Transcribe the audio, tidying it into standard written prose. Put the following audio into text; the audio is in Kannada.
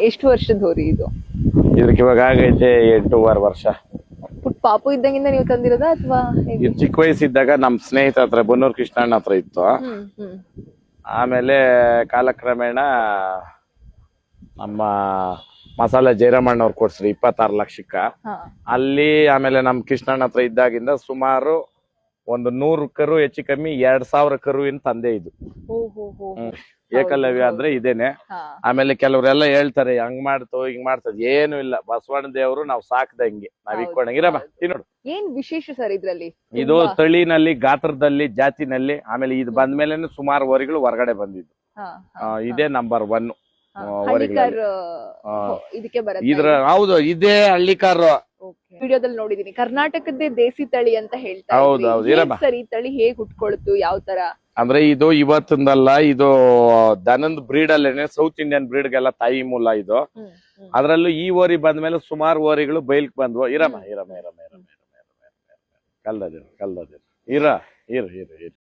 ಎಷ್ಟು ವರ್ಷದ ಹೋರಿ ಇದು? ಇದಕ್ಕೆ ಇವಾಗ ಆಗೈತೆ 8.5 ವರ್ಷ. ಪುಟ್ ಪಾಪು ಇದ್ದಂಗಿಂದ ನೀವು ತಂದಿರೋದ ಅಥವಾ ಇದು ಚಿಕ್ಕ ವಯಸ್ಸಿದ್ದಾಗ ನಮ್ ಸ್ನೇಹಿತ ಹತ್ರ ಬನ್ನೂರ್ ಕೃಷ್ಣಣ್ಣ ಹತ್ರ ಇತ್ತು. ಆಮೇಲೆ ಕಾಲಕ್ರಮೇಣ ನಮ್ಮ ಮಸಾಲೆ ಜಯರಾಮಣ್ಣ ಅವ್ರು ಕೊಡ್ಸ್ರಿ 26 ಲಕ್ಷಕ್ಕ. ಅಲ್ಲಿ ಆಮೇಲೆ ನಮ್ ಕೃಷ್ಣಣ್ಣ ಹತ್ರ ಇದ್ದಾಗಿಂದ ಸುಮಾರು ಒಂದು 100 ಕರು ಹೆಚ್ಚು ಕಮ್ಮಿ 2000 ಕರುವಿನ ತಂದೆ ಇದು. ಏಕಲವ್ಯ ಅಂದ್ರೆ ಇದೇನೆ. ಆಮೇಲೆ ಕೆಲವರೆಲ್ಲ ಹೇಳ್ತಾರೆ ಹಂಗ್ ಮಾಡ್ತೋ ಹಿಂಗ್ ಮಾಡ್ತದ, ಏನು ಇಲ್ಲ. ಬಸವಣ್ಣ ದೇವರು ನಾವ್ ಸಾಕ್ದಂಗೆ ನಾವ್ ಇಕ್ಕೊಂಡಂಗೆ ಇರಮ್ಮ ತಿನ್ನೋಡು. ಏನ್ ವಿಶೇಷ ಸರ್ ಇದ್ರಲ್ಲಿ? ಇದು ತಳಿನಲ್ಲಿ, ಗಾತ್ರದಲ್ಲಿ, ಜಾತಿನಲ್ಲಿ. ಆಮೇಲೆ ಇದು ಬಂದ್ಮೇಲೆ ಸುಮಾರು ವರಿಗಳು ಹೊರಗಡೆ ಬಂದಿದ್ದು. ಇದೇ ನಂಬರ್ 1 ಇದಕ್ಕೆ ಇದ್ರ. ಹೌದು, ಇದೇ ಹಳ್ಳಿಕಾರು. ವಿಡಿಯೋದಲ್ಲಿ ನೋಡಿದೀನಿ ಕರ್ನಾಟಕದ್ದೇ ದೇಸಿ ತಳಿ ಅಂತ ಹೇಳ್ತಾರೆ. ಹೌದೌದು. ಸರ್ ಈ ತಳಿ ಹೇಗ್ ಹುಟ್ಕೊಳ್ತು, ಯಾವ ತರ? ಅಂದ್ರೆ ಇದು ಇವತ್ತಿಂದಲ್ಲ, ಇದು ದನದ ಬ್ರೀಡ್ ಅಲ್ಲೇನೆ ಸೌತ್ ಇಂಡಿಯನ್ ಬ್ರೀಡ್ಗೆಲ್ಲ ತಾಯಿ ಮೂಲ ಇದು. ಅದ್ರಲ್ಲೂ ಈ ಓರಿ ಬಂದ್ಮೇಲೆ ಸುಮಾರು ಓರಿಗಳು ಬೈಲ್ಕ್ ಬಂದ್ವು. ಇರಮ್ಮ ಕಲ್ದದಿರು ಇರ.